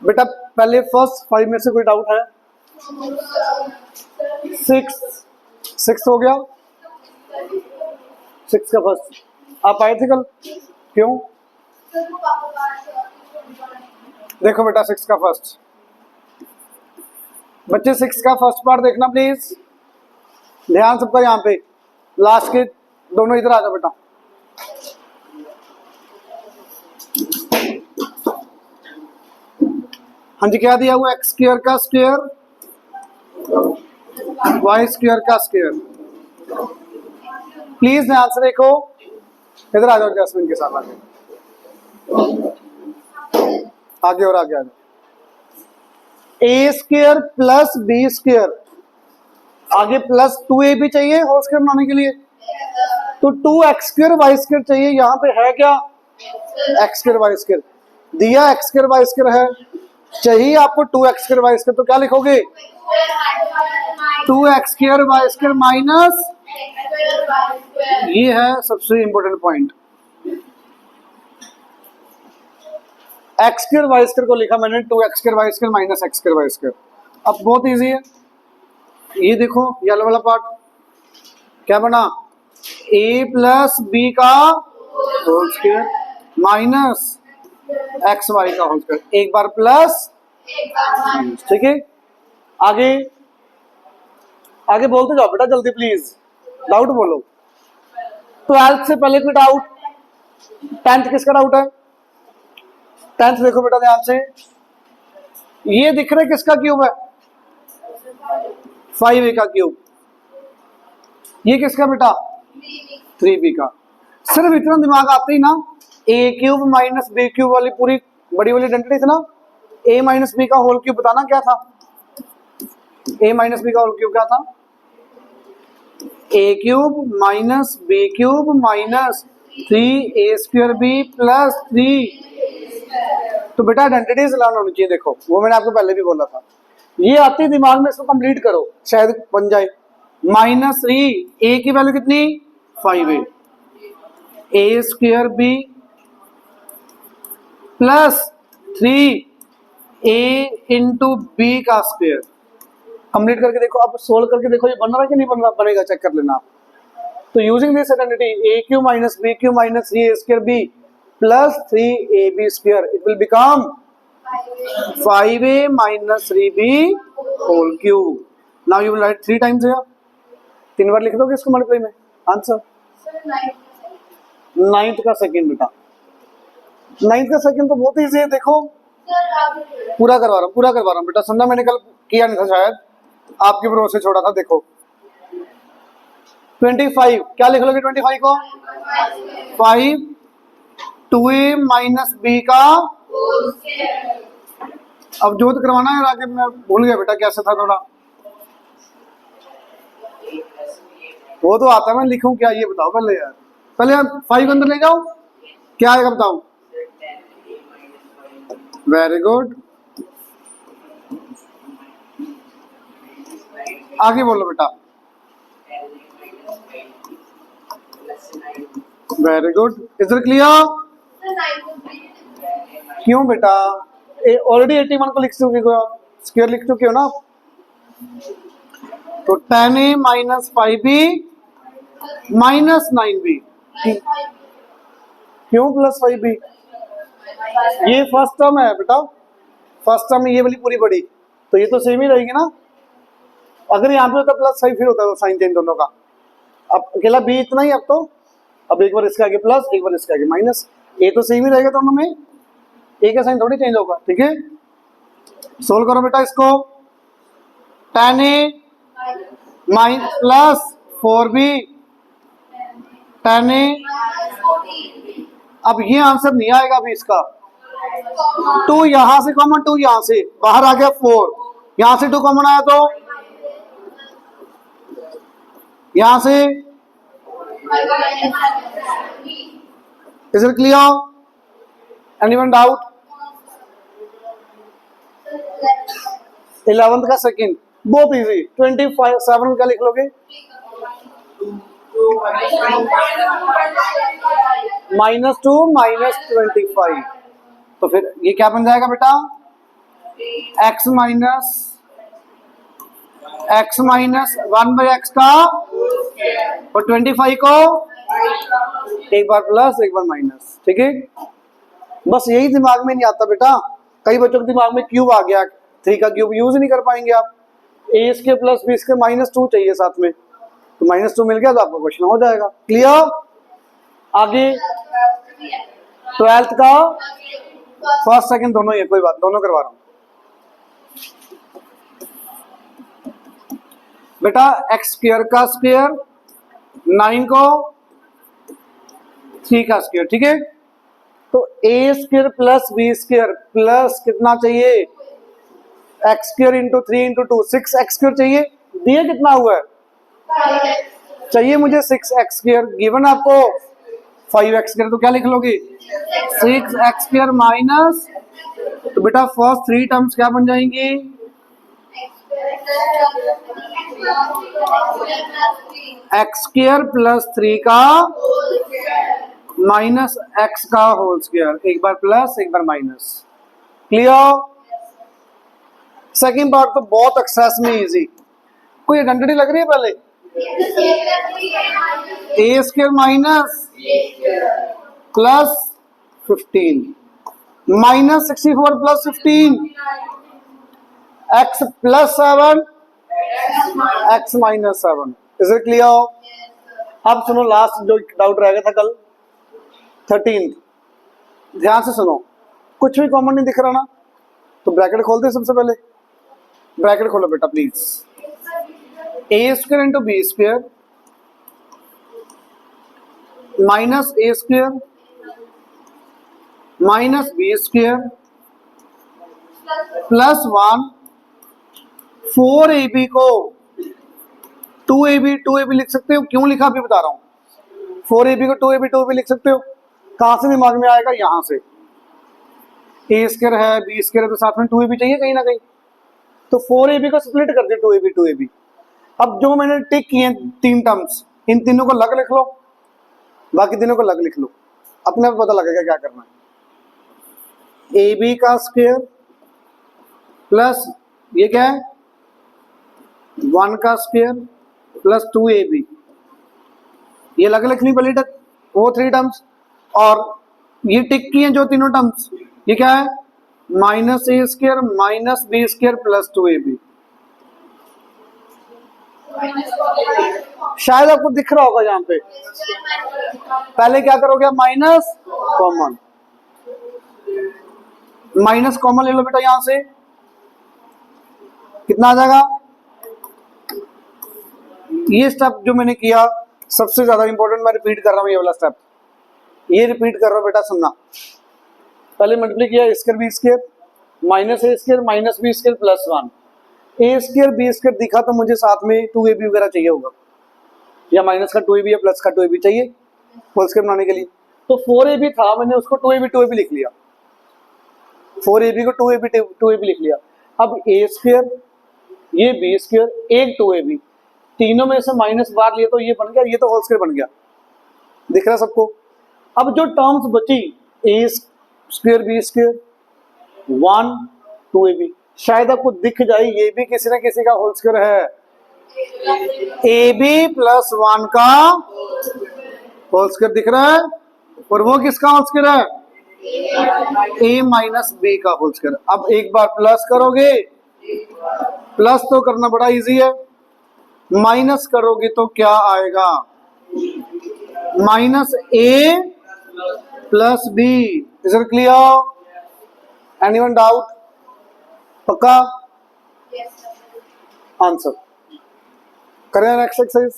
बेटा पहले फर्स्ट 5 में से कोई डाउट है? 6 हो गया, 6 का फर्स्ट। आप आए थे कल, क्यों? देखो बेटा 6 का फर्स्ट, बच्चे 6 का फर्स्ट पार्ट देखना प्लीज, ध्यान सबका। यहाँ पे लास्ट के दोनों इधर आ जाओ बेटा। हाँ जी, क्या दिया हुआ? एक्स स्क्वायर का स्क्वायर, वाई स्क्वायर का स्क्वायर। प्लीज ध्यान से देखो, इधर आ जाओ जैस्मिन के साथ, आगे आगे और आगे आ जाओ। ए स्क्वायर प्लस बी स्क्वायर, आगे प्लस 2ab चाहिए होल स्क्वायर बनाने के लिए, तो 2x स्क्वायर वाई स्क्वायर चाहिए। यहाँ पे है क्या? एक्स स्क्वायर वाई स्क्वायर दिया, एक्स स्क्वायर वाई स्क्वायर है, चाहिए आपको 2x स्क्वायर वाई स्क्वायर, तो क्या लिखोगे? 2x square Y square minus, ये है सबसे important point. X square Y square को लिखा मैंने 2x square Y square minus X square Y square. अब बहुत इजी है, ये देखो येलो वाला पार्ट क्या बना? a प्लस बी का whole square minus X Y का होल स्क्वायर, एक बार प्लस, ठीक है। आगे आगे बोलते जाओ बेटा जल्दी प्लीज, डाउट बोलो। 12th से पहले कोई डाउट? 10th किसका डाउट है? 10th देखो बेटा ध्यान से, ये दिख रहा है किसका क्यूब है? 5a का क्यूब। ये किसका बेटा? 3b का। सिर्फ इतना दिमाग आते ही ना, a cube minus b cube वाली पूरी बड़ी वाली आइडेंटिटी थी ना, a माइनस b का होल क्यूब बताना क्या था? a माइनस b का होल क्यूब क्या था? a cube minus b cube minus 3a square b plus 3। तो बेटा आइडेंटिटीज लाना होनी चाहिए, देखो वो मैंने आपको पहले भी बोला था। ये आती दिमाग में, इसको कंप्लीट करो शायद बन जाए। माइनस 3, a की वैल्यू कितनी? 5a, a square b plus 3a into B का स्क्वायर। कंप्लीट करके देखो, अब सोल्व करके देखो ये बन रहा है कि नहीं बन रहा, बनेगा चेक कर लेना आप। तो using this identity a Q minus b Q minus 3a square b plus 3ab square, it will become 5a minus 3b whole cube. Now you will write 3 times here. 3 बार लिख दोगे इसको मल्टीप्लाई में? Answer 9th का second बेटा, 9th का second तो बहुत easy है। देखो पूरा करवा रहा हूँ बेटा, समझा? मैंने कल किया नहीं था शायद, आपके भरोसे छोड़ा था। देखो 25, क्या लिख लोगे 25 को? 5 2a माइनस b का, अब जो करवाना है आगे, मैं भूल गया बेटा कैसे था थोड़ा, वो तो आता है, मैं लिखूं क्या ये बताओ पहले यार। पहले आप 5 अंदर ले जाओ, क्या आएगा बताओ? वेरी गुड, आगे बोलो बेटा। Very good, is it clear? क्यों बेटा? ऑलरेडी 81 को लिख चुके हो, स्क्वायर लिख चुके हो ना, तो 10a minus 5b minus 9b। क्यों प्लस 5b? ये फर्स्ट टर्म है बेटा, फर्स्ट टर्म में ये वाली पूरी बड़ी, तो ये तो सेम ही रहेगी ना। अगर यहाँ पे होता प्लस 5 फिर होता है साइन चेंज दोनों का। अब अकेला b इतना ही, अब तो अब एक बार इसके आगे प्लस, एक बार इसके आगे माइनस, ए तो सेम ही रहेगा दोनों में, ए का साइन थोड़ी चेंज होगा, ठीक है। सोल्व करो बेटा इसको, 10a minus plus 4b 10a। अब ये आंसर नहीं आएगा अभी इसका, 2 यहां से कॉमन, 2 यहां से बाहर आ गया, 4 यहां से 2 कॉमन आया तो यहां से। Is it clear? Anyone doubt? 11th का सेकंड बहुत इजी, 27 का लिख लोगे, -2 -25 तो फिर ये क्या बन जाएगा बेटा, x माइनस 1/x का, और 25 को एक बार प्लस एक बार माइनस। ठीक है, बस यही दिमाग में नहीं आता बेटा। कई बच्चों के दिमाग में क्यूब आ गया, 3 का क्यूब यूज नहीं कर पाएंगे आप। ए स्क्वायर प्लस बी स्क्वायर -2 चाहिए साथ में, तो -2 मिल गया तो आपका क्वेश्चन हो जाएगा। क्लियर? आगे 12th का फर्स्ट सेकंड दोनों ही है, कोई बात, दोनों करवा रहा हूं बेटा। x स्क्वायर का स्क्वायर, 9 को 3 का स्क्वायर। ठीक है, तो A square plus B square plus कितना चाहिए, X square into 3 into 2, 6x square चाहिए। दिए कितना हुआ है, चाहिए मुझे 6x स्क्वायर, गिवन आपको 5x स्क्वायर, तो क्या लिख लोगे 6x स्क्वायर माइनस, तो बेटा फर्स्ट 3 टर्म्स क्या बन जाएंगी, x स्क्वायर प्लस 3 का माइनस x का होल स्क्वायर, एक बार प्लस एक बार माइनस। क्लियर? सेकंड पार्ट तो बहुत एक्सेस में इजी, कोई आइडेंटिटी लग रही है पहले, A square minus plus 15 minus 64 plus 15 x plus 7 x minus 7। Is it clear? अब सुनो, लास्ट जो डाउट रह गया था कल 13th, ध्यान से सुनो, कुछ भी कॉमन नहीं दिख रहा ना, तो ब्रैकेट खोल दे। सबसे पहले ब्रैकेट खोलो बेटा please, A square into B square minus A square minus B square plus 1, 4ab को 2ab लिख सकते हो। क्यों लिखा अभी बता रहा हूं, 4ab को 2ab लिख सकते हो। कहां से दिमाग में आएगा, यहां से, ए स्क्वायर है बी स्क्वायर है तो साथ में 2ab चाहिए कहीं ना कहीं, तो 4ab को स्प्लिट कर दे 2ab। अब जो मैंने टिक किए 3 टर्म्स, इन तीनों को अलग लिख लो, बाकी तीनों को अलग लिख लो, अपने आप पता लगेगा क्या करना है। ab का स्क्वायर प्लस ये क्या है 1 का स्क्वायर प्लस 2ab, ये अलग लिखनी पड़ी वो 3 टर्म्स, और ये टिक किए जो तीनों टर्म्स, ये क्या है minus A square minus B square plus 2ab। शायद आपको दिख रहा होगा यहाँ पे, पहले क्या करोगे आप, माइनस कॉमन, माइनस कॉमन ले लो बेटा, यहां से कितना आ जाएगा। ये स्टेप जो मैंने किया सबसे ज्यादा इंपॉर्टेंट, मैं रिपीट कर रहा हूं ये वाला स्टेप, ये रिपीट कर रहा हूं बेटा, सुनना। पहले मल्टीप्लाई किया A square B square minus A square minus B square plus 1, A square B square दिखा तो मुझे साथ में 2ab वगैरह चाहिए होगा, या माइनस का 2ab या प्लस का 2ab चाहिए होल स्क्वायर बनाने के लिए, तो 4ab था, मैंने उसको 2ab लिख लिया, 4ab को 2ab लिख लिया। अब ए स्क्वायर ये बी स्क्वायर एक 2ab, तीनों में से माइनस बाहर लिया तो ये बन गया, ये तो होल स्क्वायर बन गया, दिख रहा सबको। अब जो टर्म्स बची ए स्क्वायर बी स्क्वायर 1 2ab, शायद आपको दिख जाए ये भी किसी ना किसी का होल स्क्वायर है, ab प्लस 1 का होल स्क्वायर दिख रहा है, और वो किसका होल स्क्वायर है, a माइनस b का होल स्क्वायर। अब एक बार प्लस करोगे, प्लस तो करना बड़ा इजी है, माइनस करोगे तो क्या आएगा, minus a plus b। Is it clear? Anyone doubt? पक्का? आंसर करें नेक्स्ट एक्सरसाइज,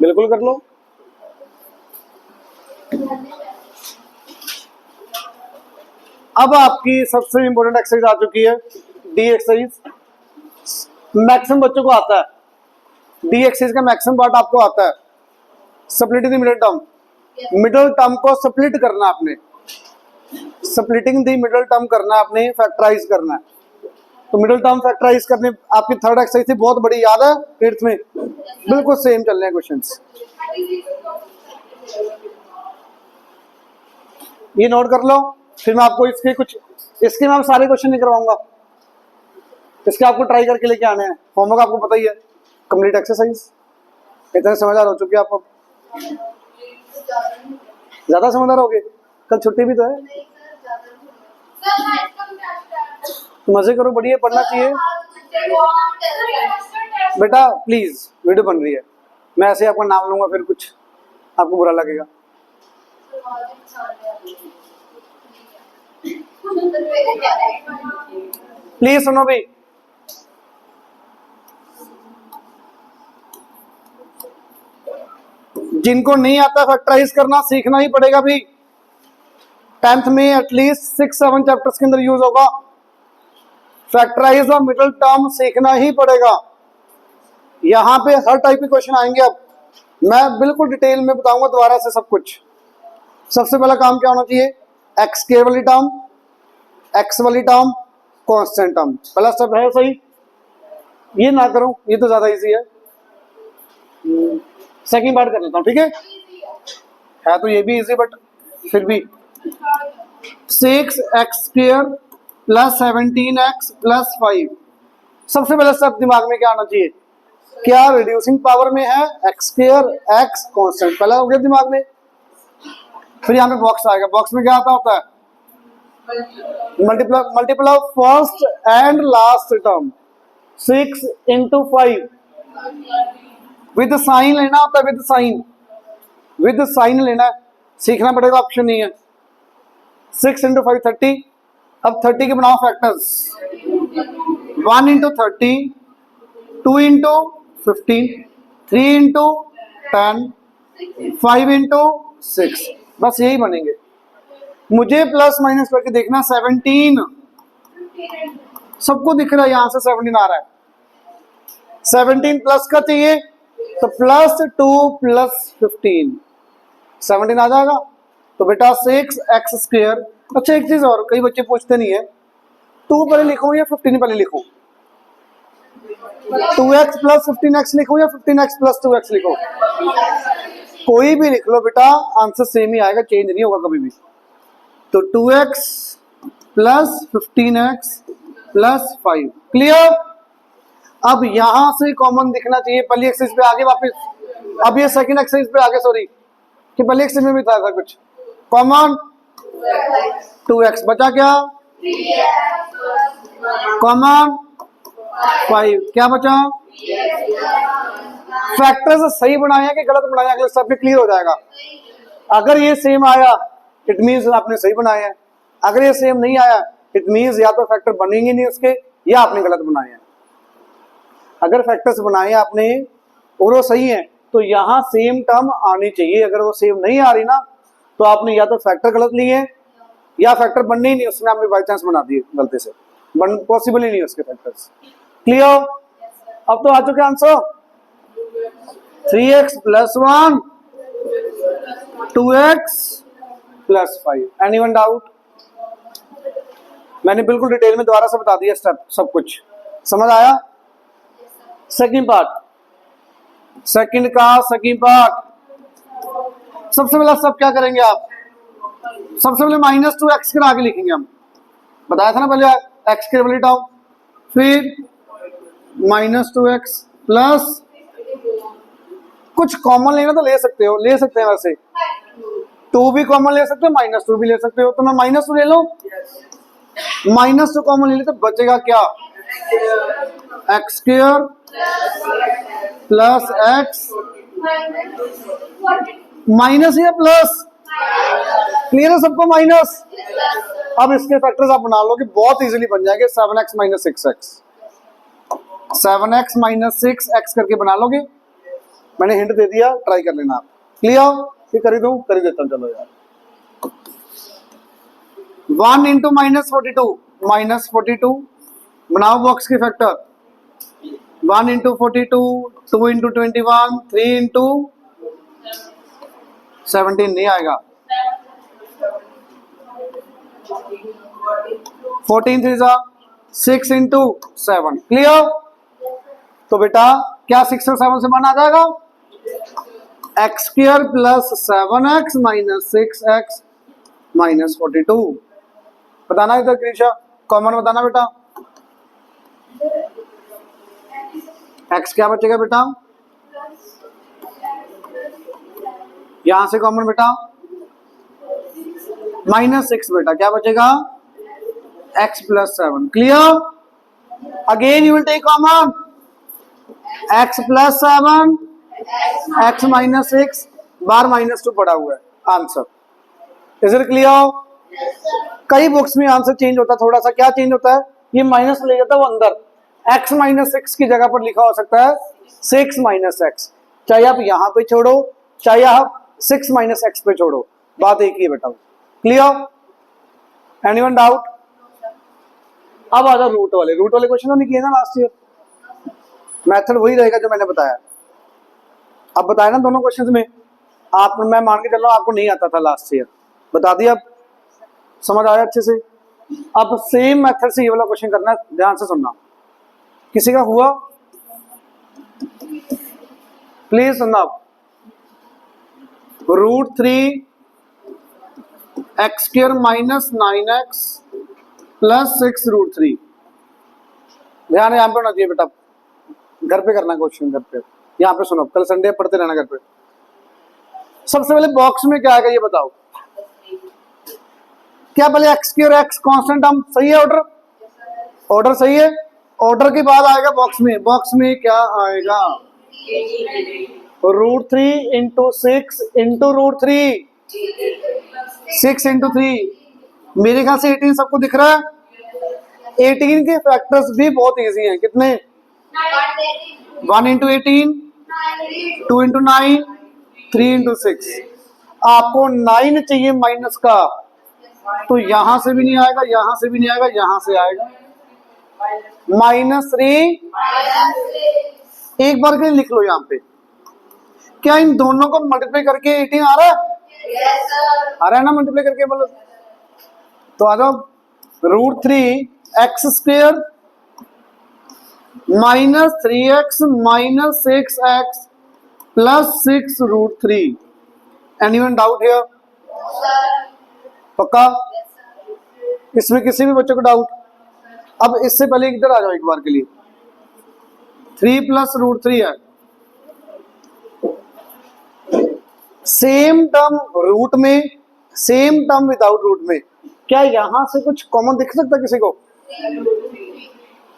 बिल्कुल कर लो। अब आपकी सबसे इंपॉर्टेंट एक्सरसाइज आ चुकी है, डी एक्सरसाइज। मैक्सिमम बच्चों को आता है, डी एक्सरसाइज का मैक्सिमम पार्ट आपको आता है, splitting the middle term. Middle term को स्प्लिट करना आपने, स्प्लिटिंग द मिडिल टर्म करना आपने, फैक्टराइज करना है। तो मिडिल टर्म फैक्टराइज करने आपकी थर्ड एक्सरसाइज थी, बहुत बड़ी, याद है 8th में, बिल्कुल सेम चल रहे हैं क्वेश्चंस, ये नोट कर लो। फिर मैं आपको इसके मैं सारे क्वेश्चन नहीं करवाऊंगा, इसके आपको ट्राई करके लेके आने हैं। होमवर्क आपको पता ही है, कंप्लीट एक्सरसाइज। इतने समझदार हो चुके आप अब, ज्यादा समझदार हो गए। कल छुट्टी भी तो है, मजे करो, बढ़िया, पढ़ना चाहिए। बेटा प्लीज, वीडियो बन रही है, मैं ऐसे आपका नाम लूंगा फिर कुछ आपको बुरा लगेगा। प्लीज सुनो भी, जिनको नहीं आता फैक्टराइज करना सीखना ही पड़ेगा भी। 10th में एटलीस्ट 6-7 चैप्टर्स के अंदर यूज होगा। फैक्टराइज और मिडिल टर्म सीखना ही पड़ेगा। यहां पे हर टाइप के क्वेश्चन आएंगे। अब मैं बिल्कुल डिटेल में बताऊंगा दोबारा से सब कुछ। सबसे पहला काम क्या होना चाहिए, एक्स के वाली टर्म, एक्स वाली टर्म, कांस्टेंट टर्म। पहला स्टेप है सही, ये ना करो, ये तो ज्यादा इजी है। सेकंड पार्ट कर लेता हूं, ठीक है तो ये भी इजी बट फिर भी 6x² + 17x + 5। सबसे पहले स्टेप दिमाग में क्या आना चाहिए, क्या रिड्यूसिंग पावर में है, x² x कांस्टेंट, पहला हो गया दिमाग में। फिर यहाँ पे बॉक्स आएगा, बॉक्स में क्या आता होता है, multiple of first and last term. 6 × 5 with sign लेना होता है, विद साइन लेना है, सीखना पड़ेगा, ऑप्शन नहीं है। 6 × 5 30। अब 30 के बनाओ फैक्टर्स, 1 × 30, 2 × 15, 3 × 10, 5 × 6, बस यही बनेंगे। मुझे प्लस माइनस करके देखना, 17 सबको दिख रहा है, यहां से 17 आ रहा है, 17 प्लस का चाहिए तो +2 + 15 17 आ जाएगा। तो बेटा 6x²। अच्छा एक चीज और, कई बच्चे पूछते नहीं है, 2 पहले लिखूं या 15 पहले लिखूं, 2x + 15x लिखूं या 15x + 2x लिखूं? कोई भी लिख लो बेटा, आंसर सेम ही आएगा, चेंज नहीं होगा कभी भी। तो 2x + 15x + 5, क्लियर। अब यहां से कॉमन दिखना चाहिए, पहली एक्सरसाइज पे आगे वापस, अब ये सेकंड एक्सरसाइज पे आगे, सॉरी कि पहली एक्सरसाइज में भी था कुछ कॉमन। 2x बचा, क्या कॉमन, 5 क्या बचा। फैक्टर्स सही बनाया कि गलत बनाया, अगले स्टेप में क्लियर हो जाएगा। अगर ये सेम आया इट मींस आपने सही बनाया है, अगर ये सेम नहीं आया इट मींस या तो फैक्टर बनेंगे नहीं उसके, या आपने गलत बनाए हैं। अगर फैक्टर्स बनाए आपने और वो सही है तो यहाँ सेम टर्म आनी चाहिए। अगर वो सेम नहीं आ रही ना तो आपने या तो फैक्टर गलत लिए या फैक्टर बनने ही नहीं, उसने आपने बाई चांस बना दिए गलती से, पॉसिबल ही नहीं उसके फैक्टर्स। क्लियर। अब तो आ चुके answer, 3x + 1, 2x + 5। Anyone doubt? मैंने बिल्कुल डिटेल में दोबारा से बता दिया स्टेप, सब कुछ समझ आया। Second part, second part. सबसे पहला स्टेप क्या करेंगे आप, सबसे पहले -2x के आगे लिखेंगे हम, बताया था ना पहले, x के वाली टर्म, फिर -2x प्लस, कुछ कॉमन लेना तो ले सकते हो, ले सकते हैं वैसे 2 भी कॉमन ले सकते हो, -2 भी ले सकते हो। तो मैं -2 ले लो, -2 कॉमन ले ली तो बचेगा क्या, x² + x माइनस या प्लस, क्लियर है सबको, माइनस। अब इसके फैक्टर्स आप बना लो कि बहुत इजीली बन जाएंगे, 7x - 6x, 7x - 6x करके बना लोगे। मैंने हिंट दे दिया, ट्राई कर लेना आप। क्लियर, ये कर ही दूं, कर ही देता हूं, चलो यार। 1 × -42 बनाओ बॉक्स के फैक्टर, 1 × 42, 2 × 21, 3 × 17 नहीं आएगा, 14 3 6 × 7, क्लियर। तो बेटा क्या 6 और 7 से मान आ जाएगा, x² + 7x - 6x - 42। बताना इधर क्रिशा, कॉमन बताना बेटा। x क्या बचेगा बेटा, यहां से कॉमन बेटा -6 बेटा, क्या बचेगा x + 7। Clear, again you will take common x + 7 x - 6 बार -2 पड़ा हुआ है आंसर। Is it clear? कई बुक्स में आंसर चेंज होता है थोड़ा सा, क्या चेंज होता है, ये माइनस ले जाता है वो अंदर, x - 6 की जगह पर लिखा हो सकता है 6 - x, चाहे आप यहां पे छोड़ो चाहे आप 6 - x पे छोड़ो, बात एक ही है बेटा। Clear, anyone doubt? अब आ जाओ रूट वाले क्वेश्चन हमने किए ना लास्ट ईयर, मेथड वही रहेगा जो मैंने बताया। अब बताया ना दोनों क्वेश्चंस में, आप मैं मान के चल रहा हूं आपको नहीं आता था लास्ट ईयर, बता दिया, अब समझ आया अच्छे से। अब सेम मेथड से ये वाला क्वेश्चन करना है, ध्यान से सुनना। किसी का हुआ प्लीज सुनना। √3 x² - 9x + 6 √3, ध्यान यहाँ पे होना चाहिए बेटा, घर पे करना क्वेश्चन, घर पे यहाँ पे सुनो, कल संडे पढ़ते रहना घर पे। सबसे पहले बॉक्स में क्या आएगा ये बताओ, क्या पहले x² और x कांस्टेंट टर्म सही है, ऑर्डर सही है, ऑर्डर के बाद आएगा बॉक्स में क्या आएगा, √3 × 6 × √3, 6 × 3, मेरे ख्याल से 18 सबको दिख रहा है। 18 के फैक्टर्स भी बहुत इजी हैं, कितने, 1 × 18, 2 × 9, 3 × 6। आपको 9 चाहिए माइनस का, तो यहां से भी नहीं आएगा, यहां से भी नहीं आएगा, यहां से आएगा -3। एक बार के लिए लिख लो यहाँ पे, क्या इन दोनों को मल्टीप्लाई करके 18 आ रहा है? आ रहा है ना मल्टीप्लाई करके, मतलब तो आ जाओ, √3 x² - 3x - 6x + 6 √3। Anyone doubt here? पक्का? इसमें किसी भी बच्चे को डाउट? अब इससे पहले इधर आ जाओ एक बार के लिए, 3 + √3 है, सेम टर्म रूट में, सेम टर्म विदाउट रूट में, क्या यहां से कुछ कॉमन दिख सकता किसी को?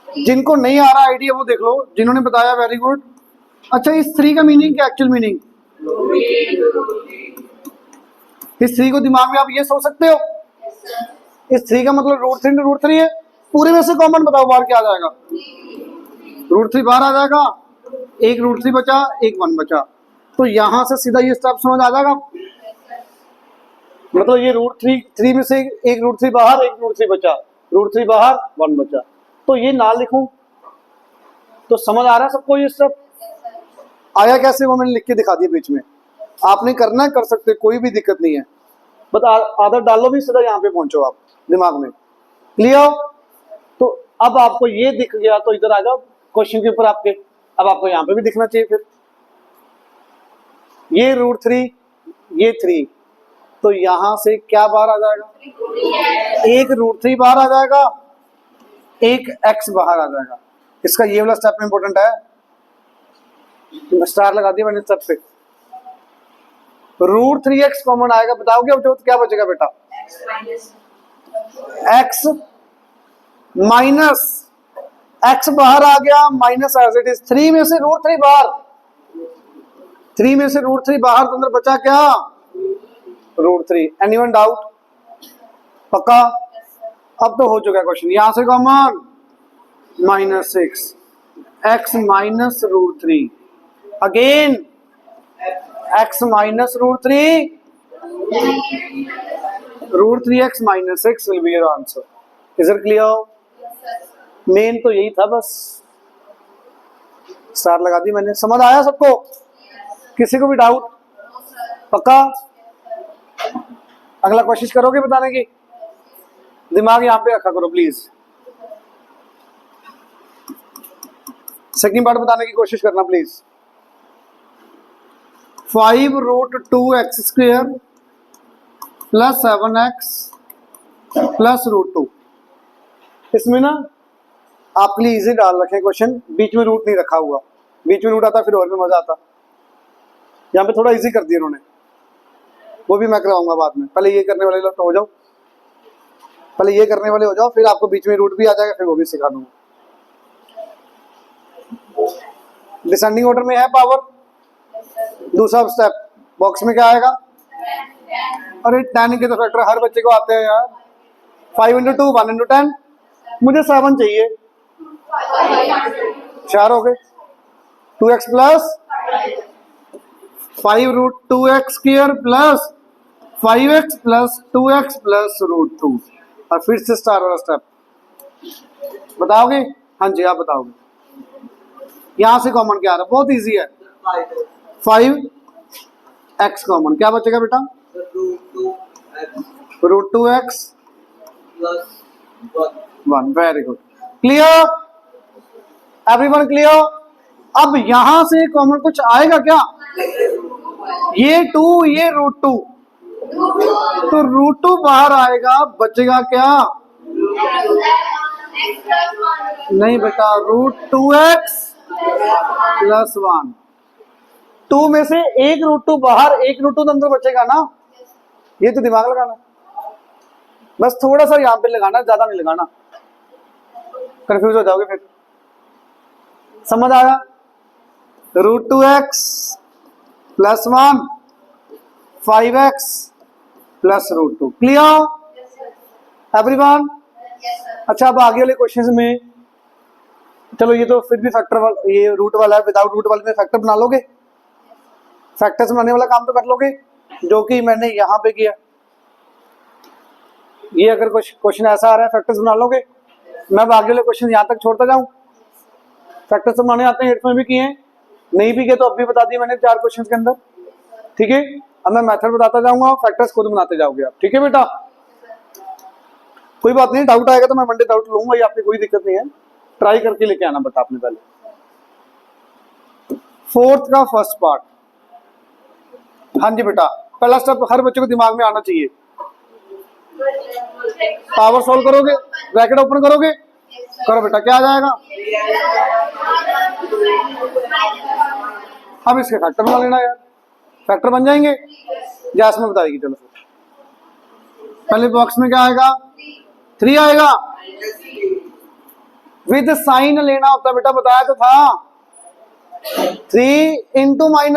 जिनको नहीं आ रहा आइडिया वो देख लो, जिन्होंने बताया वेरी गुड। अच्छा, इस 3 का मीनिंग क्या, एक्चुअल मीनिंग इस 3 को दिमाग में आप ये सोच सकते हो, इस 3 का मतलब √3 × √3 है। पूरे में से कॉमन बताओ बाहर क्या आ जाएगा, √3 बाहर आ जाएगा, एक √3 बचा, एक 1 बचा, तो यहां से सीधा ये स्टेप समझ आ जाएगा, मतलब ये √3 में से एक √3 बाहर, एक √3 बचा, √3 बाहर, 1 बचा, तो ये ना लिखूं तो समझ आ रहा है सबको ये स्टेप? आया कैसे वो मैंने लिख के दिखा दिया बीच में, आपने करना है कर सकते, कोई भी दिक्कत नहीं है, बस आदत डालो भी, सीधा यहाँ पे पहुंचो आप दिमाग में। क्लियर? तो अब आपको ये दिख गया तो इधर आ जाओ क्वेश्चन के ऊपर आपके, अब आपको यहाँ पे भी दिखना चाहिए फिर, ये √3 ये 3, तो यहां से क्या बाहर आ जाएगा, एक √3 बाहर आ जाएगा, एक x बाहर आ जाएगा। इसका ये वाला स्टेप इंपॉर्टेंट है, स्टार लगा दिया मैंने स्टेप पे, √3x कॉमन आएगा, बताओगे अब क्या बचेगा बेटा, x माइनस x बाहर आ गया, माइनस एज इट इज, 3 में से √3 बाहर, 3 में से √3 बाहर, तो अंदर बचा क्या, √3। Anyone doubt? पक्का? अब तो हो चुका है क्वेश्चन, यहां से common -6 x - √3, again x - √3, √3x - 6 will be your answer. Is it clear? Main तो यही था, बस स्टार लगा दी मैंने, समझ आया सबको? किसी को भी डाउट? पक्का? अगला कोशिश करोगे बताने की, दिमाग यहां पे रखा करो प्लीज, सेकंड पार्ट बताने की कोशिश करना please. 5 √2x² + 7x plus root two. इसमें ना आपके लिए इजी डाल रखे क्वेश्चन, बीच में रूट नहीं रखा हुआ, बीच में रूट आता फिर और भी मजा आता। यहाँ पे थोड़ा इजी कर दिया उन्होंने, वो भी मैं करवाऊंगा बाद में। पहले ये करने वाले लोग तो हो जाओ, पहले ये करने वाले हो जाओ, फिर आपको बीच में रूट भी आ जाएगा, फिर वो भी सिखा दूंगा। डिसेंडिंग ऑर्डर में है पावर। दूसरा स्टेप बॉक्स में क्या आएगा? अरे 10 के तो फैक्टर हर बच्चे को आते हैं यार। 5 इंटू 2 1 इंटू 10, मुझे 7 चाहिए, 4 हो गए। 2x plus 5 root 2x square plus 5x plus 2x plus root 2। और फिर से स्टार वाला स्टेप बताओगे? हाँ जी आप बताओगे। यहां से कॉमन क्या आ रहा है? बहुत इजी है, 5x कॉमन, क्या बचेगा बेटा? Root 2x plus 1। Very good, clear everyone, clear. अब यहां से कॉमन कुछ आएगा क्या? ये 2, ये रूट 2, तो रूट 2 बाहर आएगा, बचेगा क्या? नहीं बेटा, रूट 2x प्लस 1। 2 में से एक रूट 2 बाहर, एक रूट 2 तो अंदर बचेगा ना। ये तो दिमाग लगाना, बस थोड़ा सा यहाँ पे लगाना, ज्यादा नहीं लगाना, कंफ्यूज हो जाओगे फिर। समझ आया? Root 2x plus 1 5x plus root 2। Clear everyone? अच्छा अब आगे वाले क्वेश्चन में चलो, ये तो फिर भी फैक्टर वाला, ये रूट वाला है, विदाउट रूट वाले में फैक्टर बना लोगे, फैक्टर्स बनाने वाला काम तो कर लोगे, जो कि मैंने यहाँ पे किया। ये अगर कुछ क्वेश्चन ऐसा आ रहा है फैक्टर्स बना लोगे, मैं अब आगे वाले क्वेश्चन यहाँ तक छोड़ता जाऊँ। फैक्टर्स बनाने आते हैं, 8th में भी किए हैं, नहीं भी किए तो अब भी बता दिए मैंने 4 क्वेश्चन के अंदर, ठीक है। अब मैं मेथड बताता जाऊंगा, फैक्टर्स खुद बनाते जाओगे आप, ठीक है बेटा? कोई बात नहीं, डाउट आएगा तो मैं मंडे डाउट लूंगा, ये आपकी कोई दिक्कत नहीं है, ट्राई करके लेके आना बेटा आपने पहले। 4th का फर्स्ट पार्ट, हाँ जी बेटा, पहला स्टेप हर बच्चे को दिमाग में आना चाहिए। पावर सॉल्व करोगे, ब्रैकेट ओपन करोगे, करो बेटा, क्या आ जाएगा? अब इसके फैक्टर बना लेना यार, फैक्टर बन जाएंगे। जैस में बताएगी, चलो फिर पहले बॉक्स में क्या आएगा? 3 आएगा, विद साइन लेना होता है बेटा, बताया तो था। 3 इंटू -1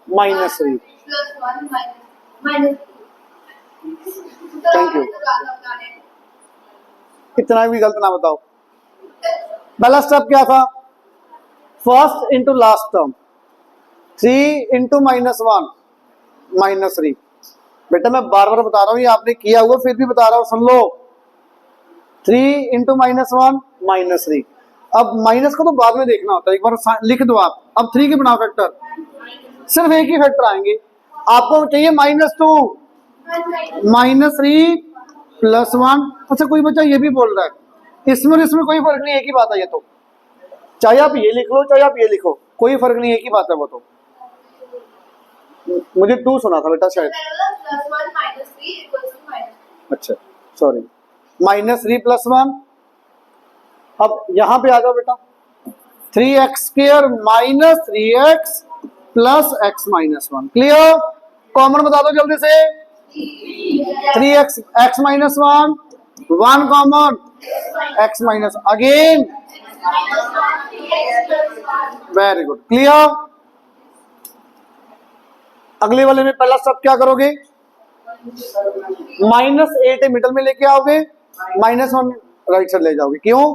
-3। थैंक यू, इतना भी गलत ना बताओ। पहला स्टेप क्या था? First into last term, 3 into -1 -3। बेटा मैं बार बार बता रहा हूँ, ये आपने किया हुआ, फिर भी बता रहा हूँ, सुन लो। 3 इंटू -1 -3। अब माइनस को तो बाद में देखना होता है, एक बार लिख दो आप। अब 3 के बनाओ फैक्टर, सिर्फ एक ही फैक्टर आएंगे। आपको चाहिए -2 -3 प्लस 1। अच्छा कोई बच्चा ये भी बोल रहा है, इसमें और इसमें कोई फर्क नहीं, एक ही बात है ये तो, चाहे आप ये लिख लो चाहे आप ये लिखो, कोई फर्क नहीं, एक ही बात है वो तो। मुझे 2 सुना था बेटा शायद, अच्छा सॉरी, -3 प्लस 1। अब यहां पे आ जाओ बेटा, 3x square minus 3x plus x minus 1। Clear? Common बता दो जल्दी से। 3x x minus 1 1 common, x minus again, very good, clear. अगले वाले में पहला स्टेप क्या करोगे? -8 मिडल में लेके आओगे, -1 राइट साइड ले जाओगे। क्यों?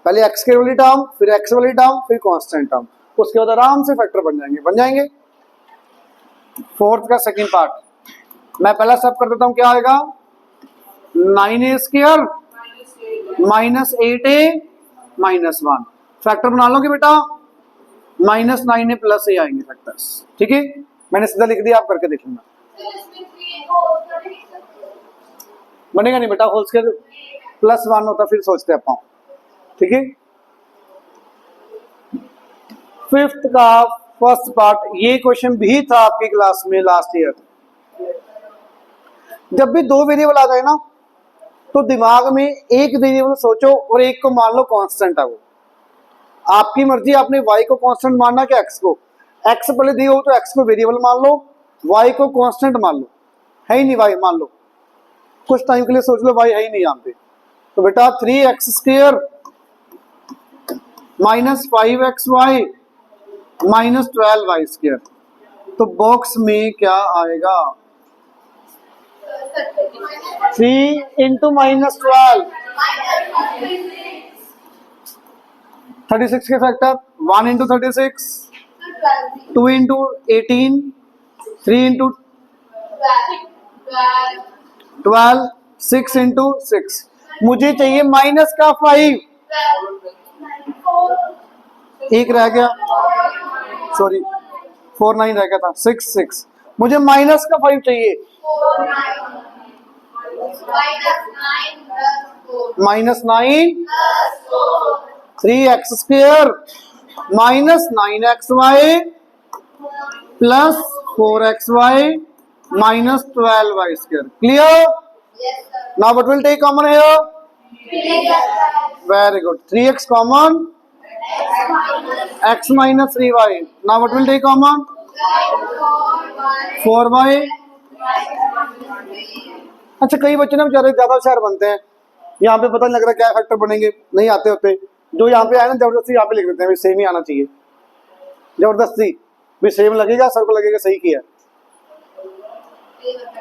पहले x के वाली टर्म, फिर x वाली टर्म, फिर कांस्टेंट टर्म, उसके बाद आराम से फैक्टर बन जाएंगे। 4th का सेकंड पार्ट, मैं पहला स्टेप कर देता हूं, क्या आएगा? 9a square -8a -1। फैक्टर बना लोगे बेटा, -9a प्लस a आएंगे फैक्टर्स, ठीक है। मैंने सीधा लिख दिया, आप करके देख लेना। बनेगा नहीं बेटा, होल स्क्वायर +1 होता फिर सोचते आप, ठीक है। 5th का फर्स्ट पार्ट, ये क्वेश्चन भी था आपकी क्लास में लास्ट ईयर। जब भी 2 वेरिएबल आ जाए ना, तो दिमाग में एक वेरिएबल सोचो और एक को मान लो कांस्टेंट है वो। आपकी मर्जी, आपने y को कांस्टेंट मानना कि x को। x पहले दिए हो तो x को वेरिएबल मान लो, y को कांस्टेंट मान लो। है ही नहीं y, मान लो कुछ टाइम के लिए सोच लो y है ही नहीं यहाँ पे। तो बेटा 3x² minus 5xy minus 12y²। तो बॉक्स में क्या आएगा? 3 इंटू माइनस 12, 36 के factor, 1 into 36, 2 into 18, 3 into 12, 6 into 6। मुझे चाहिए माइनस का 5, एक रह गया, सॉरी 4 9 रह गया था, 6 6। मुझे माइनस का 5 चाहिए, minus 9, 3x² minus 9xy plus 4xy minus 12y²। Clear? Now what will take common here? Very good. 3x common, x minus 3y। Now what will take common? 4y। अच्छा, कई बच्चे ना बेचारे ज्यादा होशियार बनते हैं, यहाँ पे पता नहीं लग रहा क्या फैक्टर बनेंगे, नहीं आते होते, जो यहाँ पे आए ना जबरदस्ती यहाँ पे लिख देते हैं सेम ही आना चाहिए, जबरदस्ती भी सेम लगेगा, सर को लगेगा सही किया।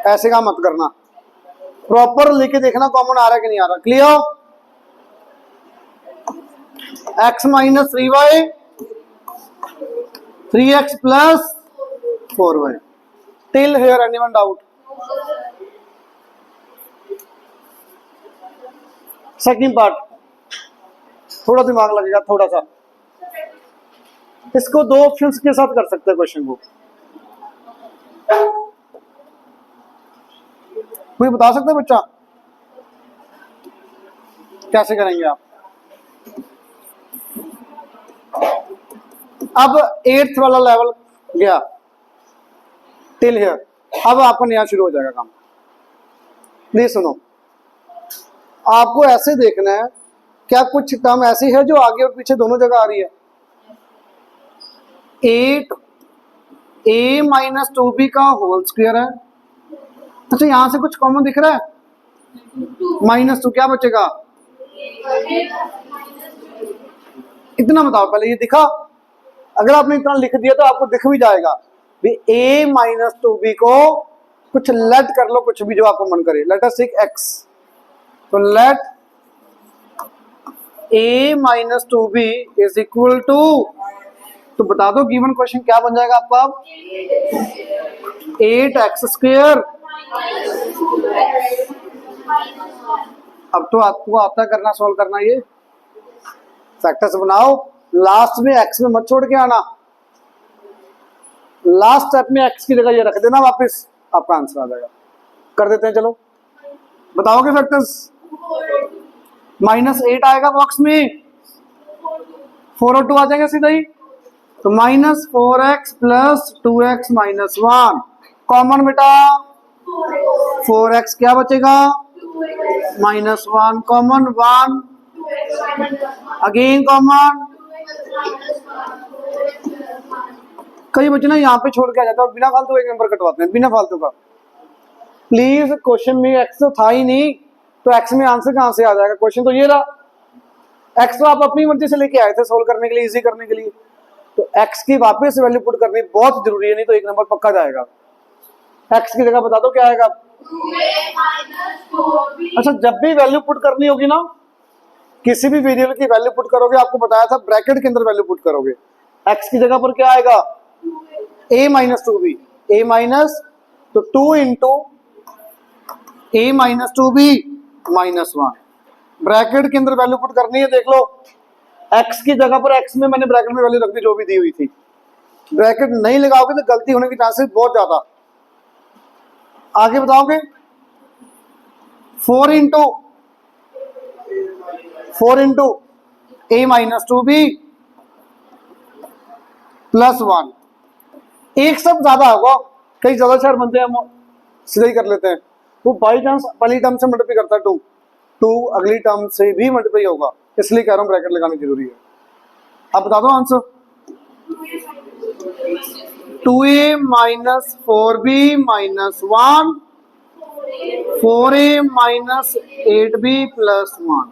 ऐसे का मत करना, प्रॉपर लेके देखना कॉमन आ रहा है कि नहीं आ रहा। Clear? x minus 3y, 3x plus 4y। Till here anyone doubt? Second part थोड़ा दिमाग लगेगा, थोड़ा सा। इसको दो ऑप्शंस के साथ कर सकते हैं क्वेश्चन को। कोई बता सकता है बच्चा कैसे करेंगे आप? अब 8th वाला लेवल गया टिल हियर, अब आपका नया शुरू हो जाएगा काम। प्लीज सुनो, आपको ऐसे देखना है क्या कुछ टर्म ऐसी है जो आगे और पीछे दोनों जगह आ रही है। 8a माइनस 2b का होल स्क्वायर है। अच्छा, यहां से कुछ कॉमन दिख रहा है? -2, क्या बचेगा? इतना बताओ पहले, ये दिखा? अगर आपने इतना लिख दिया तो आपको दिख भी जाएगा भी a माइनस 2b को कुछ लेट कर लो, कुछ भी जो आपको मन करे। लेट अस टेक x, तो let a minus 2b is equal to, तो बता दो गिवन क्वेश्चन क्या बन जाएगा आपका? अब 8x²। अब तो आपको आता करना, सॉल्व करना। ये फैक्टर्स बनाओ, लास्ट में x में मत छोड़ के आना, लास्ट स्टेप में x की जगह ये रख देना वापस, आपका आंसर आ जाएगा। कर देते हैं, चलो बताओगे फैक्टर्स? -8 आएगा बॉक्स में, 4 और 2 आ जाएंगे सीधा ही, तो -4x plus 2x minus 1 common बेटा 4x, क्या बचेगा? -1 कॉमन, 1 अगेन कॉमन। कई बच्चे ना यहाँ पे छोड़ के आ जाते हैं और बिना फालतू एक नंबर कटवाते हैं, बिना फालतू का। प्लीज, क्वेश्चन में x तो था ही नहीं, तो x में आंसर कहां से आ जाएगा? क्वेश्चन तो ये रहा। x तो आप अपनी मर्जी से लेके आए थे सोल्व करने के लिए, इजी करने के लिए, तो x की वापस वैल्यू पुट करनी बहुत जरूरी है, नहीं तो एक नंबर पक्का जाएगा। x की जगह बता दो क्या आएगा? अच्छा, जब भी वैल्यू पुट करनी होगी ना, किसी भी वेरिएबल की वैल्यू पुट करोगे, आपको बताया था ब्रैकेट के अंदर वैल्यू पुट करोगे। x की जगह पर क्या आएगा? a minus 2b, a minus, तो 2 into a minus 2b minus 1, bracket के अंदर वैल्यू पुट करनी है। देख लो, x की जगह पर x में मैंने ब्रैकेट में वैल्यू रख दी जो भी दी हुई थी। ब्रैकेट नहीं लगाओगे तो गलती होने की चांसेस बहुत ज्यादा। आगे बताओगे? 4 into a minus 2b plus 1, एक सब ज्यादा होगा, कई ज्यादा शहर बनते हैं, हम सीधा ही कर लेते हैं। वो बाई चांस पहली टर्म से मल्टीप्लाई करता है 2, 2 अगली टर्म से भी मल्टीप्लाई होगा, इसलिए कह रहा हूँ ब्रैकेट लगानी जरूरी है। अब बता दो answer. 2a minus 4b minus 1, 4a minus 8b plus 1,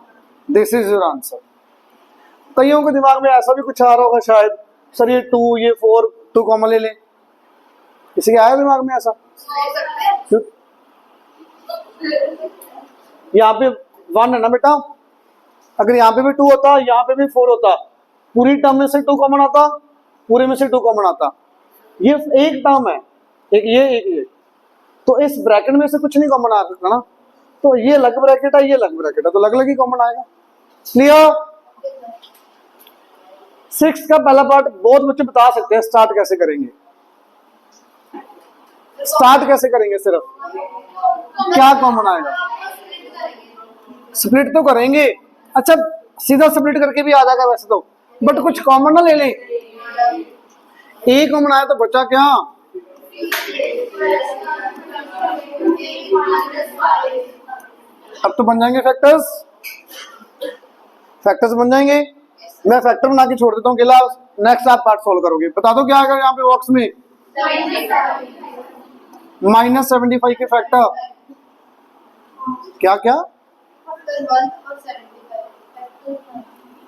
this is your answer. कईयों के दिमाग में ऐसा भी कुछ आ रहा होगा शायद, सर ये 2 ये 4 2 कॉमन ले लें, किसी के आया दिमाग में ऐसा? यहाँ पे 1 है ना बेटा, अगर यहाँ पे भी 2 होता, यहाँ पे भी 4 होता, पूरी टर्म में से 2 कॉमन आता, पूरे में से 2 कॉमन आता। ये एक टर्म है, एक ये, तो इस ब्रैकेट में से कुछ नहीं कॉमन आ सकता ना, तो ये अलग ब्रैकेट है, ये अलग ब्रैकेट है, तो अलग अलग ही कॉमन आएगा। क्लियर? 6 का पहला पार्ट बहुत बच्चे बता सकते हैं, स्टार्ट कैसे करेंगे, स्टार्ट कैसे करेंगे, सिर्फ क्या कॉमन आएगा, स्प्लिट तो करेंगे। अच्छा सीधा स्प्लिट करके भी आ जाएगा वैसे तो, बट कुछ कॉमन ना ले लें, ए कॉमन आया तो बचा क्या, अब तो बन जाएंगे फैक्टर्स, फैक्टर्स बन जाएंगे। मैं फैक्टर बना के छोड़ देता हूँ अकेला, नेक्स्ट आप पार्ट सोल्व करोगे। बता दो क्या आएगा यहाँ पे बॉक्स में, -75 के फैक्टर, क्या क्या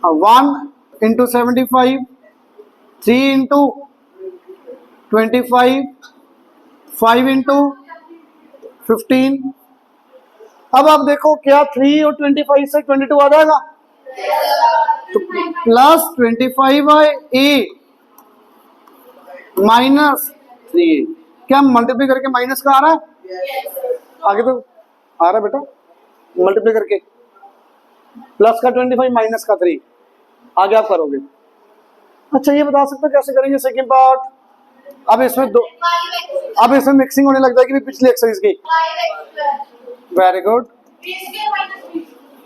1 इंटू 75, 3 इंटू 25, 5 इंटू 15। अब आप देखो क्या 3 और 25 से 22 आ जाएगा, तो प्लस 25/8 माइनस 3, क्या मल्टीप्लाई करके माइनस का आ रहा है, आगे तो आ रहा है बेटा, मल्टीप्लाई करके प्लस का 25 माइनस का 3, आगे आप करोगे। अच्छा ये बता सकते हो कैसे करेंगे सेकंड पार्ट, अब इसमें अब इसमें मिक्सिंग होने लग जाएगी पिछली एक्सरसाइज की। वेरी गुड,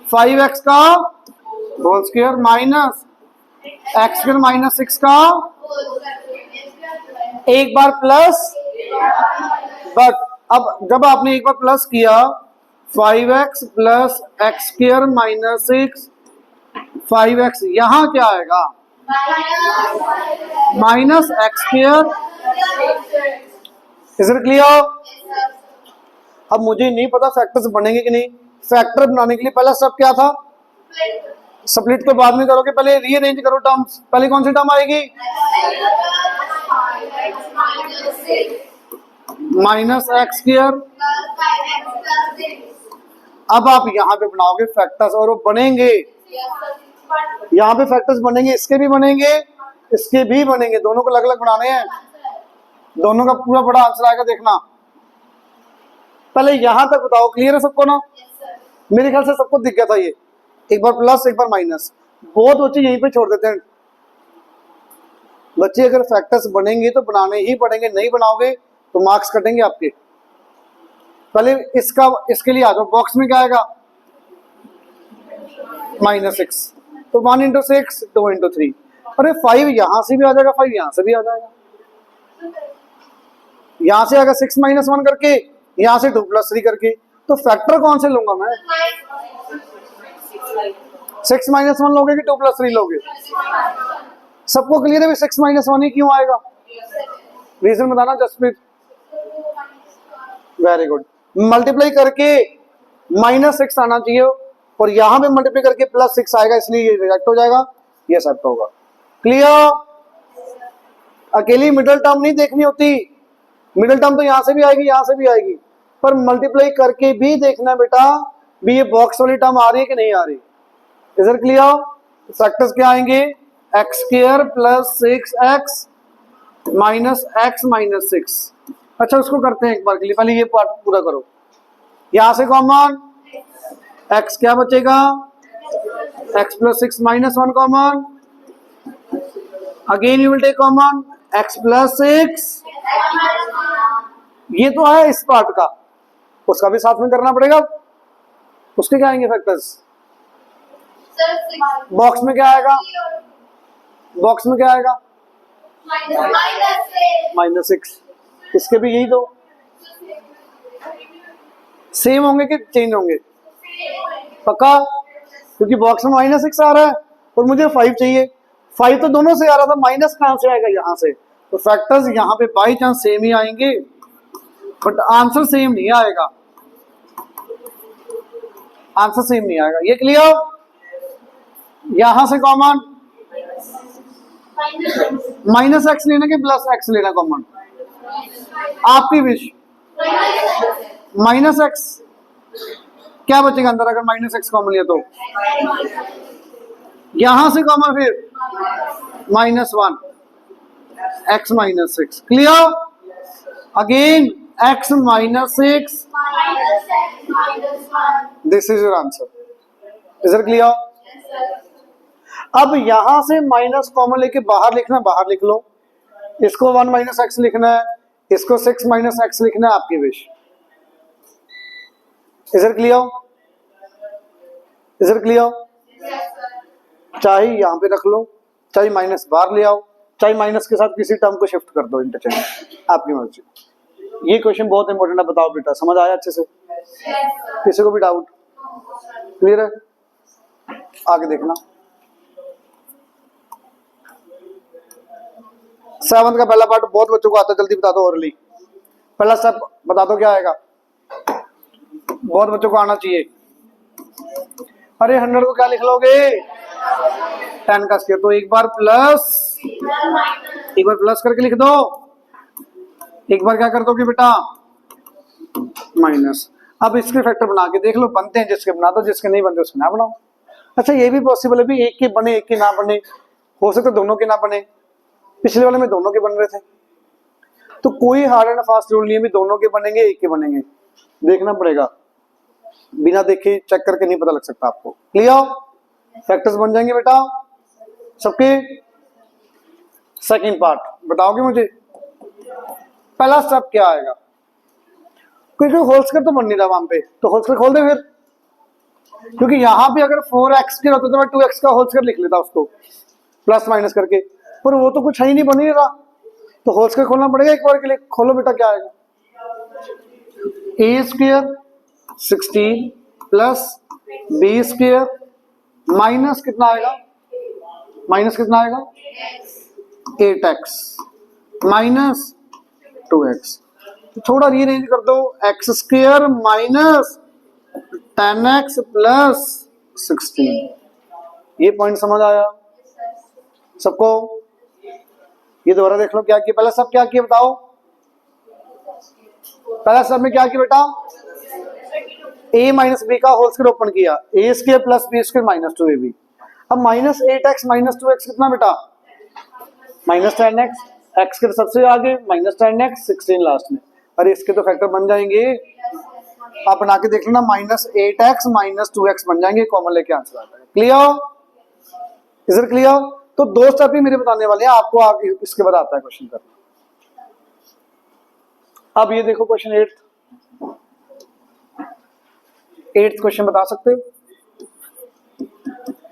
5x का whole square minus x square minus 6 का एक बार प्लस, बट अब जब आपने एक बार प्लस किया 5x plus x square minus 6, 5x यहां क्या आएगा, minus X square. Is it clear? अब मुझे नहीं पता फैक्टर्स बनेंगे कि नहीं, फैक्टर बनाने के लिए पहला स्टेप क्या था, स्प्लिट तो बाद में करोगे, पहले रीअरेंज करो टर्म्स। पहले कौन सी टर्म आएगी, माइनस एक्स स्क्वायर। अब आप यहाँ पे बनाओगे फैक्टर्स और वो बनेंगे, यहाँ पे फैक्टर्स बनेंगे, इसके भी बनेंगे, इसके भी बनेंगे, दोनों को अलग अलग बनाने हैं, दोनों का पूरा बड़ा आंसर आएगा देखना। पहले यहां तक बताओ, क्लियर है सबको ना? मेरे ख्याल से सबको दिख गया था ये, एक बार प्लस एक बार माइनस, बहुत बच्चे यहीं पे छोड़ देते हैं। बच्चे अगर फैक्टर्स बनेंगे तो बनाने ही पड़ेंगे, नहीं बनाओगे तो मार्क्स कटेंगे आपके। पहले इसका इसके लिए आ जाओ, बॉक्स में क्या आएगा, -6, तो 1 इंटू 6, 2 इंटू 3, अरे 5 यहां से भी आ जाएगा, 5 यहां से भी आ जाएगा, यहां से आएगा 6 माइनस 1 करके, यहां से 2 प्लस 3 करके, तो फैक्टर कौन से लूंगा मैं, 6 माइनस 1 लोगे कि 2 प्लस 3 लोगे? सबको क्लियर है 6 माइनस 1 ही क्यों आएगा, रीजन बताना जसप्रीत। वेरी गुड, मल्टीप्लाई करके -6 आना चाहिए और यहां पे मल्टीप्लाई करके +6 आएगा, इसलिए ये रिजेक्ट हो जाएगा, ये एक्सेप्ट होगा। क्लियर? अकेली मिडिल टर्म नहीं देखनी होती, मिडिल टर्म तो यहां से भी आएगी, यहां से भी आएगी, पर मल्टीप्लाई करके भी देखना बेटा भी ये बॉक्स वाली टर्म आ रही है कि नहीं आ रही। Is it clear? फैक्टर्स क्या आएंगे, x square plus 6x minus x minus 6। अच्छा उसको करते हैं एक बार के लिए, पहले ये पार्ट पूरा करो। यहां से कॉमन x क्या बचेगा, x plus 6 minus 1 common, again you will take common x plus 6, ये तो है इस पार्ट का, उसका भी साथ में करना पड़ेगा। उसके क्या आएंगे फैक्टर्स, बॉक्स में क्या आएगा, बॉक्स में क्या आएगा, -6, इसके भी यही दो सेम होंगे कि चेंज होंगे, पक्का? क्योंकि बॉक्स में -6 आ रहा है और मुझे 5 चाहिए। 5 तो दोनों से आ रहा था, माइनस कहां से आएगा? यहाँ से। तो फैक्टर्स यहाँ पे बाई चांस सेम ही आएंगे, बट आंसर सेम नहीं आएगा, आंसर सेम नहीं आएगा। ये क्लियर? यहां से कॉमन -x लेना कि +x लेना कॉमन? आपकी विश। -x क्या बचेगा अंदर अगर -x कॉमन लिया तो? यहां से कॉमन फिर -1 x -6। Clear? Again x -6, this is your answer. Is it clear? अब यहां से माइनस कॉमन लेके बाहर लिखना, बाहर लिख लो। इसको 1 -x लिखना है, इसको 6 -x लिखना है, आपकी wish. Is it clear? Is it clear? चाहे यहां पे रख लो, चाहे माइनस बाहर ले आओ, चाहे माइनस के साथ किसी टर्म को शिफ्ट कर दो, इंटरचेंज, आपकी मर्जी। ये क्वेश्चन बहुत इंपॉर्टेंट है, बताओ बेटा समझ आया अच्छे से? किसी को भी डाउट? क्लियर है? आगे देखना। 7th का पहला पार्ट बहुत बच्चों को आता है, जल्दी बता दो। ओरली पहला स्टेप बता दो क्या आएगा, बहुत बच्चों को आना चाहिए। अरे 100 को क्या लिख लोगे? 10 का स्क्वायर। तो एक बार प्लस करके लिख दो, एक बार क्या कर दोगे बेटा? माइनस। अब इसके फैक्टर बना के देख लो, बनते हैं जिसके बना दो, जिसके नहीं बनते उसके ना बनाओ। अच्छा ये भी पॉसिबल है भी, एक के बने एक के ना बने, हो सकता है दोनों के ना बने। पिछले वाले में दोनों के बन रहे थे, तो कोई हार्ड एंड फास्ट रूल नहीं है भी दोनों के बनेंगे एक के बनेंगे, देखना पड़ेगा, बिना देखे चेक करके नहीं पता लग सकता आपको। क्लियर? फैक्टर्स बन जाएंगे बेटा सबके। सेकंड पार्ट बताओगे मुझे? पहला स्टेप क्या आएगा? क्योंकि होल स्क्वायर तो बन नहीं रहा वहां पे, तो होल स्क्वायर खोल दे फिर, क्योंकि यहां पे अगर 4x के होता तो मैं 2x का होल स्क्वायर लिख लेता उसको प्लस माइनस करके, पर वो तो कुछ है ही नहीं, बन ही रहा, तो होल स्क्वायर खोलना पड़ेगा एक बार के लिए। खोलो बेटा क्या आएगा? a² 16 प्लस b² माइनस कितना आएगा? माइनस कितना आएगा? 8x minus 2x। तो थोड़ा रीअरेंज कर दो, x² माइनस 10x प्लस 16। ये पॉइंट समझ आया सबको? ये दोबारा देख लो क्या किया। पहला सब क्या किया बताओ? पहला सब में क्या किया बेटा? a माइनस बी का होल स्क्वायर ओपन किया, a² plus b² minus 2ab। अब माइनस 8x माइनस 2x कितना बेटा? माइनस 10x, x के सबसे आगे माइनस 10x 16 लास्ट में। अरे इसके तो फैक्टर बन जाएंगे, आप बना के देख लेना, माइनस 8x माइनस 2x बन जाएंगे, कॉमन लेके आंसर आता है। क्लियर? Is it clear? तो दो स्टेप ही मेरे बताने वाले हैं आपको, आगे इसके बाद आता है क्वेश्चन करना। अब ये देखो क्वेश्चन 8th क्वेश्चन बता सकते हो?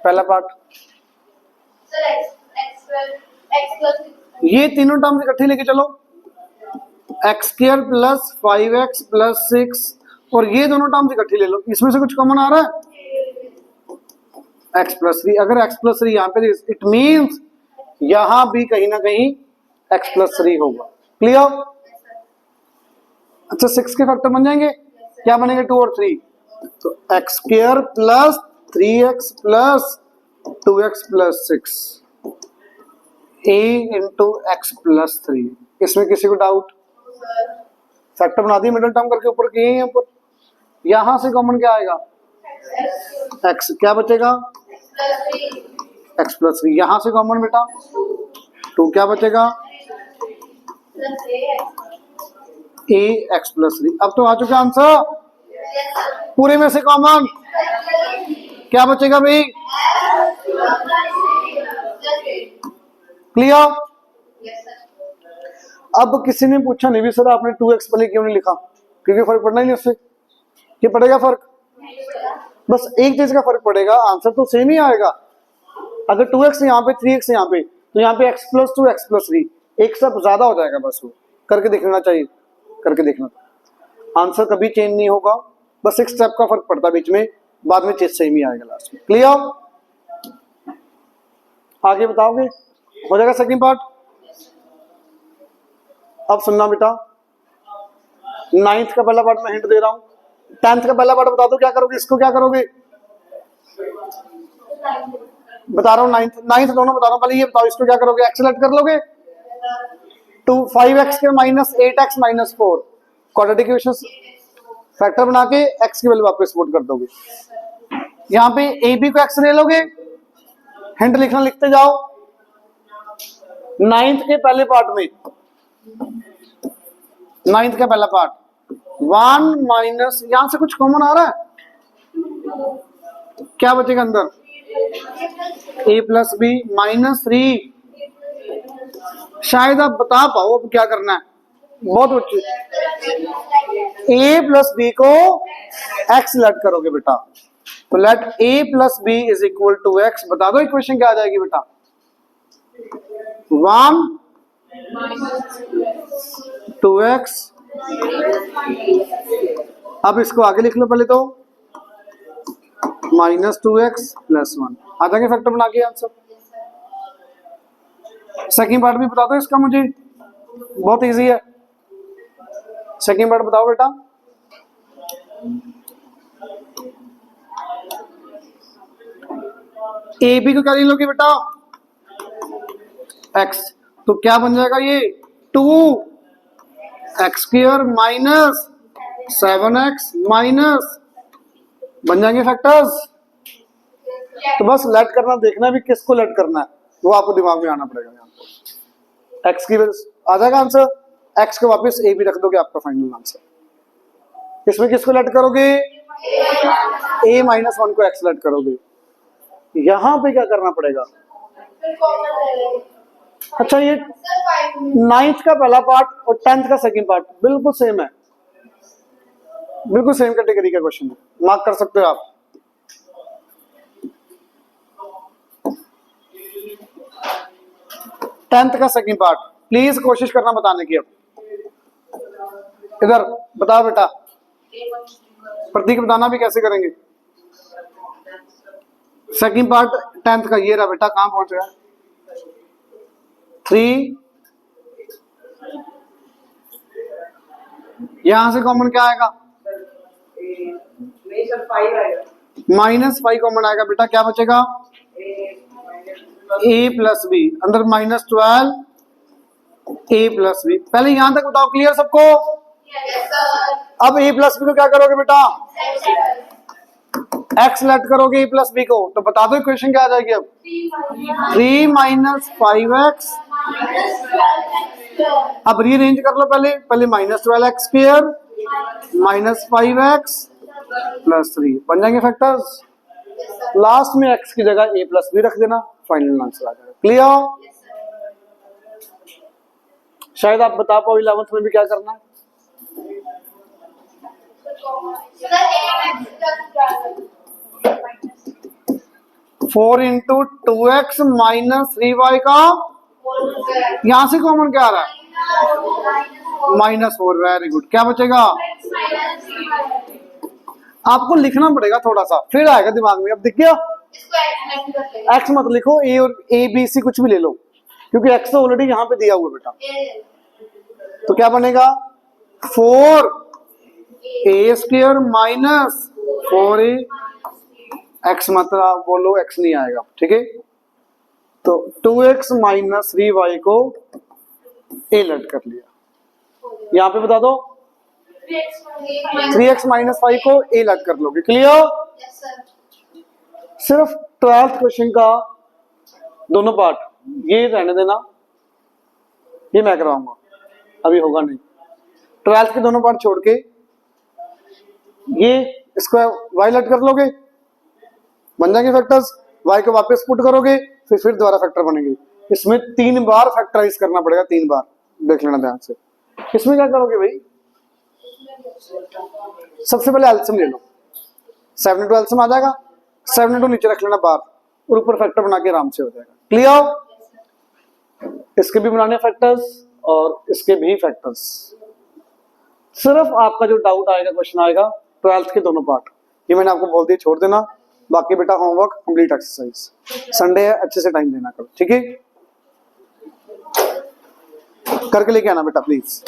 पहला पार्ट, ये तीनों टर्म्स इकट्ठे लेके चलो, x² प्लस 5x प्लस 6, और ये दोनों टर्म्स इकट्ठे ले लो। इसमें से कुछ कॉमन आ रहा है? x plus 3। अगर x प्लस 3 यहाँ पे, इट मीन्स यहां भी कहीं ना कहीं x प्लस 3 होगा। क्लियर? अच्छा 6 के फैक्टर बन जाएंगे, क्या बनेंगे? 2 और 3, तो x² plus 3x plus 2x plus 6 a into x plus 3। इसमें किसी को डाउट? फैक्टर बना दिए मिडिल टर्म करके, ऊपर किए हैं ऊपर। यहां से कॉमन क्या आएगा? x, क्या बचेगा? x plus 3। यहां से कॉमन बेटा 2, क्या बचेगा? a x plus 3। अब तो आ चुका आंसर, पूरे में से कॉमन क्या बचेगा भाई? क्लियर? अब किसी ने पूछा नहीं भी सर आपने 2x पहले क्यों नहीं लिखा? क्योंकि फर्क पड़ना ही नहीं उससे। क्या पड़ेगा फर्क? बस एक चीज का फर्क पड़ेगा, आंसर तो सेम ही आएगा। अगर 2x यहाँ पे 3x यहाँ पे, तो यहाँ पे x प्लस 2 x प्लस 3, एक स्टेप ज्यादा हो जाएगा, बस वो करके देखना चाहिए, करके देखना। आंसर कभी चेंज नहीं होगा, बस एक स्टेप का फर्क पड़ता है बीच में, बाद में चीज सेम ही आएगा लास्ट में। क्लियर? आगे बताओगे, हो जाएगा सेकंड पार्ट। अब सुनना बेटा, 9th का पहला पार्ट मैं हिंट दे रहा हूं, 10th का पहला पार्ट बता दो क्या करोगे, इसको क्या करोगे बता रहा हूँ, 9th दोनों बता रहा हूँ। पहले ये बताओ, इसको क्या करोगे, एक्स लेट कर लोगे, 5x के minus 8x minus 4 quadratic equation factor बना के x की वैल्यू वापस पुट कर दोगे। यहाँ पे ए बी को x ले लोगे, हिंट लिखना लिखते जाओ। 9th के पहले पार्ट में, 9th का पहला पार्ट 1 माइनस, यहां से कुछ कॉमन आ रहा है, क्या बचेगा अंदर, a प्लस बी माइनस 3। शायद आप बता पाओ अब क्या करना है, बहुत अच्छे। a प्लस बी को x लेट करोगे बेटा, तो let a plus B is equal to x। बता दो इक्वेशन क्या आ जाएगी बेटा, 1 2x। अब इसको आगे लिख लो पहले तो, माइनस 2x प्लस 1 आ जाएंगे फैक्टर बना के आंसर। सेकंड पार्ट भी बता दो इसका मुझे, बहुत इजी है। सेकंड पार्ट बताओ बेटा, ए बी को क्या ले लोगे बेटा, x, तो क्या बन जाएगा ये 2x square minus 7x minus, बन जाएंगे फैक्टर्स। तो बस लेट करना, देखना भी किसको लेट करना है वो आपको दिमाग में आना पड़ेगा। यहाँ पे x की वजह आ जाएगा आंसर, x को वापस a भी रख दोगे, आपका फाइनल आंसर। इसमें किसको लेट करोगे, a माइनस 1 को x लेट करोगे। यहां पे क्या करना पड़ेगा, अच्छा ये 9th का पहला पार्ट और 10th का सेकंड पार्ट बिल्कुल सेम है, बिल्कुल सेम कैटेगरी का क्वेश्चन है, मार्क कर सकते हो आप। टेंथ का सेकंड पार्ट प्लीज कोशिश करना बताने की। अब इधर बताओ बेटा, प्रतीक बताना भी कैसे करेंगे। सेकंड पार्ट 10th का ये रहा बेटा, कहां पहुंच गया, 3, यहां से कॉमन क्या आएगा, माइनस 5 कॉमन आएगा बेटा, क्या बचेगा, a प्लस बी, अंदर माइनस 12 a प्लस बी। पहले यहां तक बताओ, क्लियर सबको। अब a प्लस बी को क्या करोगे बेटा, x लेट करोगे a प्लस बी को, तो बता दो इक्वेशन क्या आ जाएगी। अब 3 माइनस 5x, अब रीअरेंज कर लो, पहले minus 12x square minus 5x plus 3 बन जाएंगे फैक्टर्स। लास्ट में x की जगह a प्लस बी रख देना, फाइनल आंसर आ जाएगा। क्लियर? शायद आप बता पाओ 11th में भी क्या करना है। 4 इंटू 2x माइनस 3y का, यहां से कॉमन क्या आ रहा है, -4। वेरी गुड, क्या बचेगा, आपको लिखना पड़ेगा थोड़ा सा, फिर आएगा दिमाग में। अब दिख गया, x मत लिखो, a और a b c कुछ भी ले लो, क्योंकि x तो ऑलरेडी यहां पे दिया हुआ है बेटा। तो क्या बनेगा, 4a square minus 4a, x मत बोलो, x नहीं आएगा, ठीक है। तो 2x माइनस 3y को a लेट कर लिया, यहां पे बता दो 3x माइनस 5 को a लेट कर लोगे। क्लियर? सिर्फ 12th क्वेश्चन का दोनों पार्ट ये रहने देना, ये मैं करवाऊंगा, अभी होगा नहीं। 12th के दोनों पार्ट छोड़ के ये इसको y लेट कर लोगे, बन जाएंगे फैक्टर्स। y को वापस पुट करोगे, फिर दोबारा फैक्टर बनेंगे। इसमें 3 बार फैक्टराइज करना पड़ेगा, 3 बार, देख लेना ध्यान से। इसमें क्या करोगे भाई, सबसे पहले एल्सियम ले लो, 7 इंटू एल्सियम आ जाएगा, 7 इंटू नीचे रख लेना बार, और ऊपर फैक्टर बना के आराम से हो जाएगा। क्लियर? इसके भी बनाने फैक्टर्स और इसके भी फैक्टर्स। सिर्फ आपका जो डाउट आएगा, क्वेश्चन आएगा 12th के दोनों पार्ट, ये मैंने आपको बोल दिया, छोड़ देना। बाकी बेटा होमवर्क कंप्लीट, एक्सरसाइज संडे है, अच्छे से टाइम देना करो, ठीक है। करके लेके आना बेटा प्लीज।